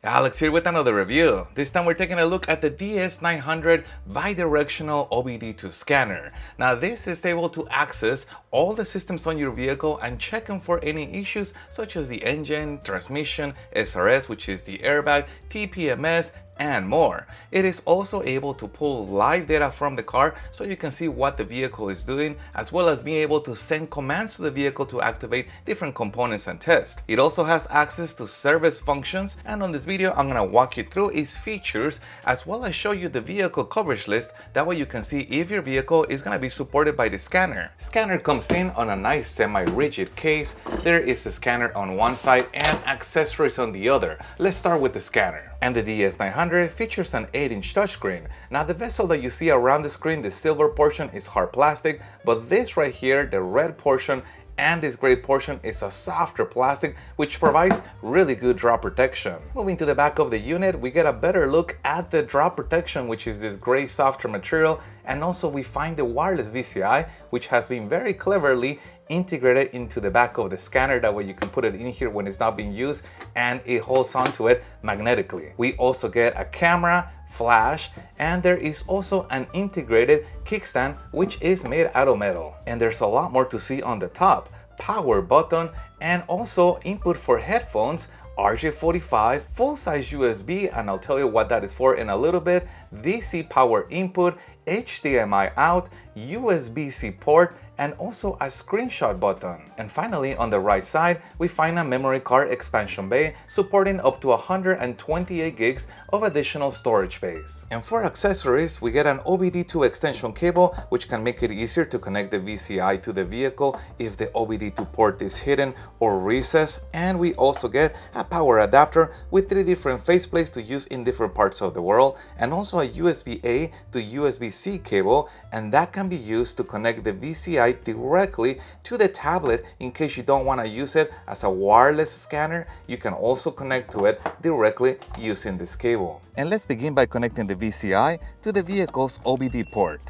Alex here with another review. This time we're taking a look at the DS900 Bidirectional OBD2 scanner. Now this is able to access all the systems on your vehicle and check them for any issues such as the engine, transmission, SRS, which is the airbag, TPMS, and more. It is also able to pull live data from the car so you can see what the vehicle is doing, as well as being able to send commands to the vehicle to activate different components and test. It also has access to service functions, and on this video I'm going to walk you through its features as well as show you the vehicle coverage list. That way you can see if your vehicle is going to be supported by the scanner. Scanner comes in on a nice semi-rigid case. There is a scanner on one side and accessories on the other. Let's start with the scanner. And the DS900 features an 8-inch touchscreen. Now the bezel that you see around the screen, the silver portion, is hard plastic, but this right here, the red portion and this gray portion, is a softer plastic which provides really good drop protection. Moving to the back of the unit, we get a better look at the drop protection, which is this gray softer material, and also we find the wireless VCI, which has been very cleverly integrated into the back of the scanner. That way you can put it in here when it's not being used and it holds onto it magnetically. We also get a camera, flash, and there is also an integrated kickstand which is made out of metal. And there's a lot more to see on the top. Power button, and also input for headphones, RJ45, full-size USB, and I'll tell you what that is for in a little bit, DC power input, HDMI out, USB-C port, and also a screenshot button. And finally, on the right side, we find a memory card expansion bay supporting up to 128 gigs of additional storage space. And for accessories, we get an OBD2 extension cable, which can make it easier to connect the VCI to the vehicle if the OBD2 port is hidden or recessed. And we also get a power adapter with 3 different faceplates to use in different parts of the world, and also a USB-A to USB-C cable, and that can be used to connect the VCI directly to the tablet. In case you don't want to use it as a wireless scanner, you can also connect to it directly using this cable. And let's begin by connecting the VCI to the vehicle's OBD port.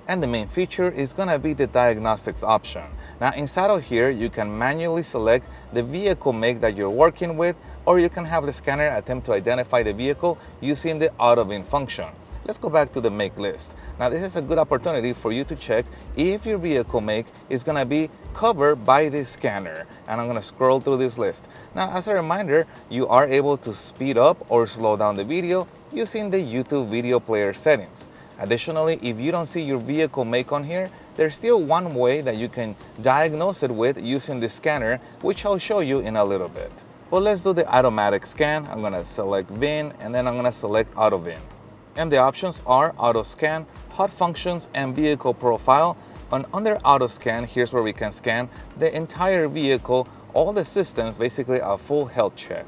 And the main feature is going to be the diagnostics option. Now inside of here, you can manually select the vehicle make that you're working with, or you can have the scanner attempt to identify the vehicle using the AutoVin function. Let's go back to the make list. Now this is a good opportunity for you to check if your vehicle make is going to be covered by this scanner. And I'm going to scroll through this list. Now as a reminder, you are able to speed up or slow down the video using the YouTube video player settings. Additionally, if you don't see your vehicle make on here, there's still one way that you can diagnose it with using the scanner, which I'll show you in a little bit. But let's do the automatic scan. I'm going to select VIN, and then I'm going to select AutoVin. And the options are Auto Scan, Hot Functions, and Vehicle Profile. And under Auto Scan, here's where we can scan the entire vehicle, all the systems, basically a full health check.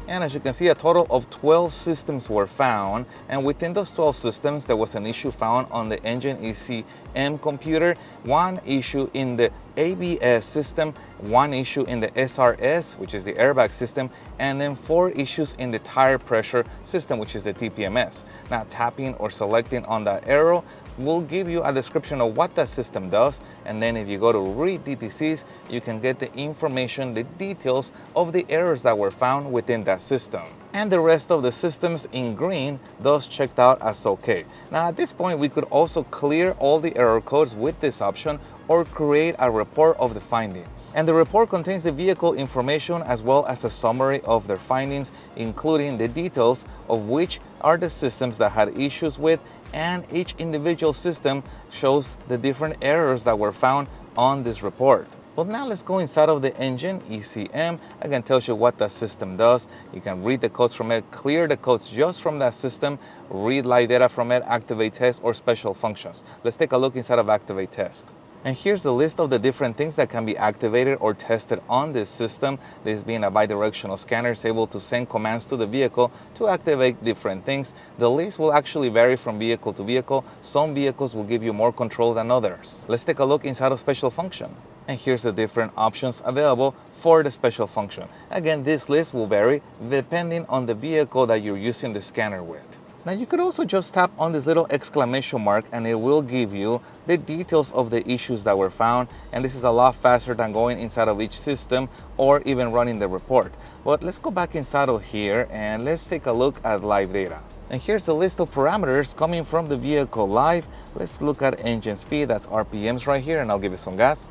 And as you can see, a total of 12 systems were found, and within those 12 systems there was an issue found on the engine ECM computer, one issue in the ABS system, one issue in the SRS, which is the airbag system, and then 4 issues in the tire pressure system, which is the TPMS. Now tapping or selecting on that arrow will give you a description of what that system does, and then if you go to read DTCs, you can get the information, the details of the errors that were found within that system. And the rest of the systems in green, those checked out as okay. Now at this point, we could also clear all the error codes with this option or create a report of the findings. And the report contains the vehicle information as well as a summary of their findings, including the details of which are the systems that had issues with, and each individual system shows the different errors that were found on this report. But now let's go inside of the engine ECM. Again, tells you what that system does. You can read the codes from it, clear the codes just from that system, read live data from it, activate test, or special functions. Let's take a look inside of activate test. And here's the list of the different things that can be activated or tested on this system. This being a bidirectional scanner is able to send commands to the vehicle to activate different things. The list will actually vary from vehicle to vehicle. Some vehicles will give you more control than others. Let's take a look inside of special function. And here's the different options available for the special function. Again, this list will vary depending on the vehicle that you're using the scanner with. Now you could also just tap on this little exclamation mark and it will give you the details of the issues that were found, and this is a lot faster than going inside of each system or even running the report. But let's go back inside of here and let's take a look at live data. And here's a list of parameters coming from the vehicle live. Let's look at engine speed, that's RPMs right here, and I'll give it some gas.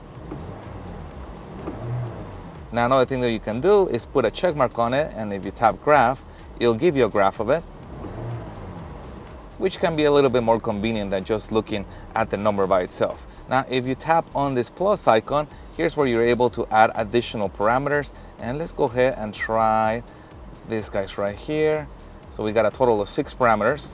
Now another thing that you can do is put a check mark on it, and if you tap graph, it'll give you a graph of it, which can be a little bit more convenient than just looking at the number by itself. Now if you tap on this plus icon, here's where you're able to add additional parameters, and let's go ahead and try these guys right here. So we got a total of 6 parameters.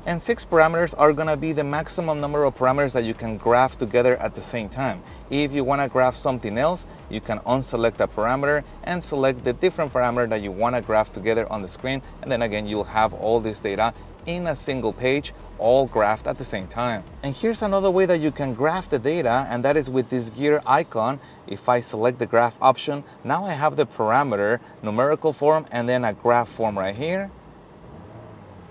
And 6 parameters are gonna be the maximum number of parameters that you can graph together at the same time. If you wanna graph something else, you can unselect a parameter and select the different parameter that you wanna graph together on the screen. And then again, you'll have all this data in a single page, all graphed at the same time. And here's another way that you can graph the data, and that is with this gear icon. If I select the graph option, now I have the parameter, numerical form, and then a graph form right here.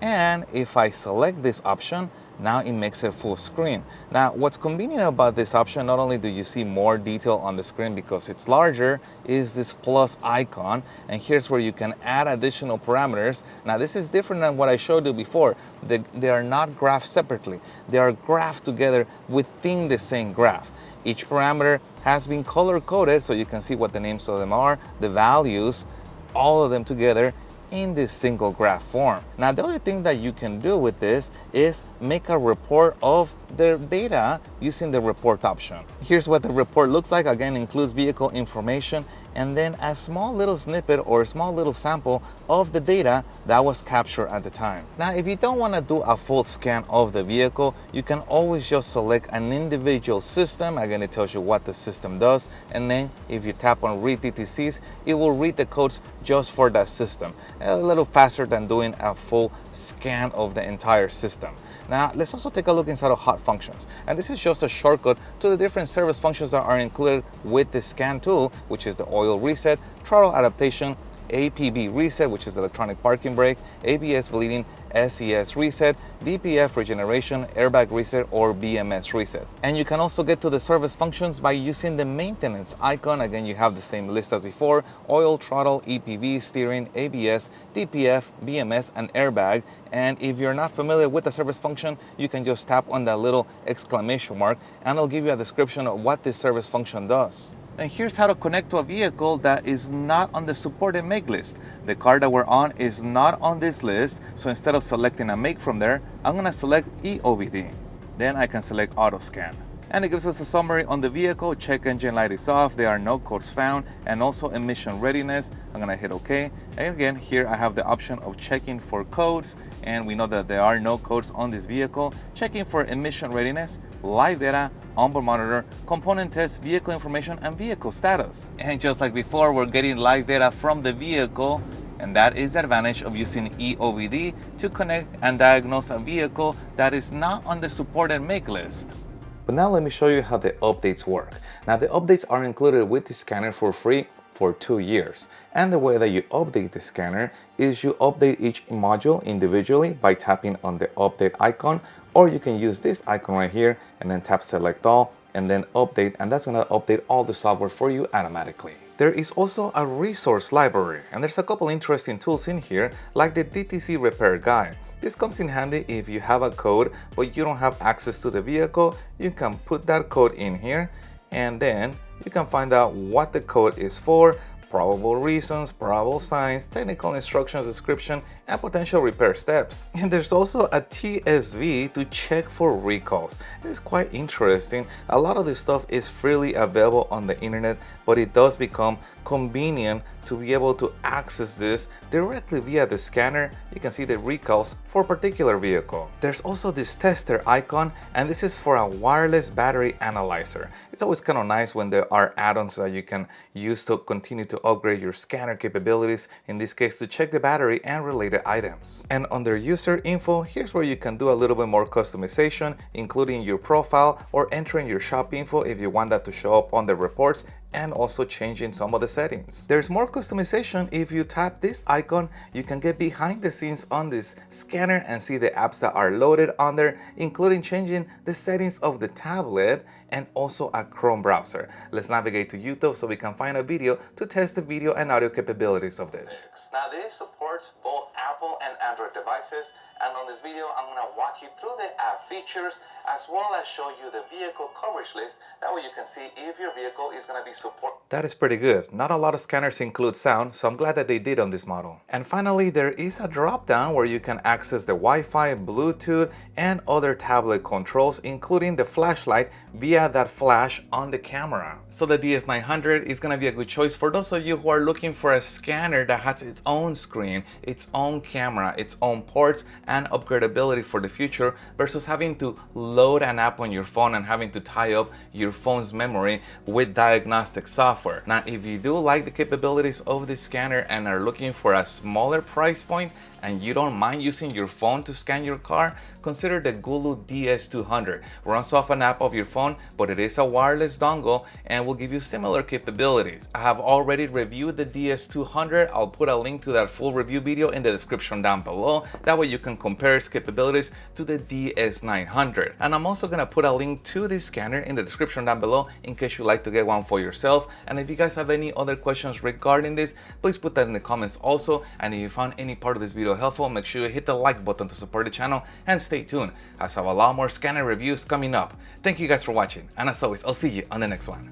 And if I select this option, now it makes it full screen. Now, what's convenient about this option, not only do you see more detail on the screen because it's larger, is this plus icon. And here's where you can add additional parameters. Now, this is different than what I showed you before. They are not graphed separately. They are graphed together within the same graph. Each parameter has been color-coded so you can see what the names of them are, the values, all of them together in this single graph form. Now the other thing that you can do with this is make a report of the data using the report option. Here's what the report looks like. Again, includes vehicle information and then a small little snippet or a small little sample of the data that was captured at the time. Now if you don't want to do a full scan of the vehicle, you can always just select an individual system. Again, it tells you what the system does, and then if you tap on read DTCs, it will read the codes just for that system. A little faster than doing a full scan of the entire system. Now let's also take a look inside of hot functions, and this is just a shortcut to the different service functions that are included with the scan tool, which is the oil reset, throttle adaptation, APB reset, which is electronic parking brake, ABS bleeding, SES reset, DPF regeneration, airbag reset, or BMS reset. And you can also get to the service functions by using the maintenance icon. Again, you have the same list as before: oil, throttle, EPV, steering, ABS, DPF, BMS, and airbag. And if you're not familiar with the service function, you can just tap on that little exclamation mark and it'll give you a description of what this service function does. And here's how to connect to a vehicle that is not on the supported make list. The car that we're on is not on this list, so instead of selecting a make from there, I'm gonna select eOBD. Then I can select auto scan. And it gives us a summary on the vehicle. Check engine light is off, there are no codes found, and also emission readiness. I'm gonna hit OK. And again, here I have the option of checking for codes, and we know that there are no codes on this vehicle. Checking for emission readiness, live data, onboard monitor, component test, vehicle information, and vehicle status. And just like before, we're getting live data from the vehicle, and that is the advantage of using eOBD to connect and diagnose a vehicle that is not on the supported make list. But now let me show you how the updates work. Now the updates are included with the scanner for free for 2 years. And the way that you update the scanner is you update each module individually by tapping on the update icon, or you can use this icon right here and then tap select all and then update, and that's gonna update all the software for you automatically. There is also a resource library, and there's a couple interesting tools in here, like the DTC repair guide. This comes in handy if you have a code but you don't have access to the vehicle. You can put that code in here and then you can find out what the code is for, probable reasons, probable signs, technical instructions, description, and potential repair steps. And there's also a TSV to check for recalls. It's quite interesting. A lot of this stuff is freely available on the internet, but it does become convenient to be able to access this directly via the scanner. You can see the recalls for a particular vehicle. There's also this tester icon, and this is for a wireless battery analyzer. It's always kind of nice when there are add-ons that you can use to continue to upgrade your scanner capabilities, in this case to check the battery and related items. And under user info, here's where you can do a little bit more customization, including your profile or entering your shop info if you want that to show up on the reports, and also changing some of the settings. There's more customization. If you tap this icon, you can get behind the scenes on this scanner and see the apps that are loaded on there, including changing the settings of the tablet and also a Chrome browser. Let's navigate to YouTube so we can find a video to test the video and audio capabilities of this. Now this supports both Apple and Android devices, and on this video I'm going to walk you through the app features as well as show you the vehicle coverage list. That way you can see if your vehicle is going to be supported. That is pretty good. Not a lot of scanners include sound, so I'm glad that they did on this model. And finally, there is a drop down where you can access the Wi-Fi, Bluetooth, and other tablet controls, including the flashlight via that flash on the camera. So the DS900 is going to be a good choice for those of you who are looking for a scanner that has its own screen, its own camera, its own ports, and upgradability for the future versus having to load an app on your phone and having to tie up your phone's memory with diagnostic software. Now, if you do like the capabilities of this scanner and are looking for a smaller price point and you don't mind using your phone to scan your car, consider the Gooloo DS900. Runs off an app of your phone, but it is a wireless dongle and will give you similar capabilities. I have already reviewed the DS900. I'll put a link to that full review video in the description down below. That way you can compare its capabilities to the DS900. And I'm also gonna put a link to this scanner in the description down below in case you'd like to get one for yourself. And if you guys have any other questions regarding this, please put that in the comments also. And if you found any part of this video helpful, make sure you hit the like button to support the channel and stay tuned as I have a lot more scanner reviews coming up. Thank you guys for watching, and as always, I'll see you on the next one.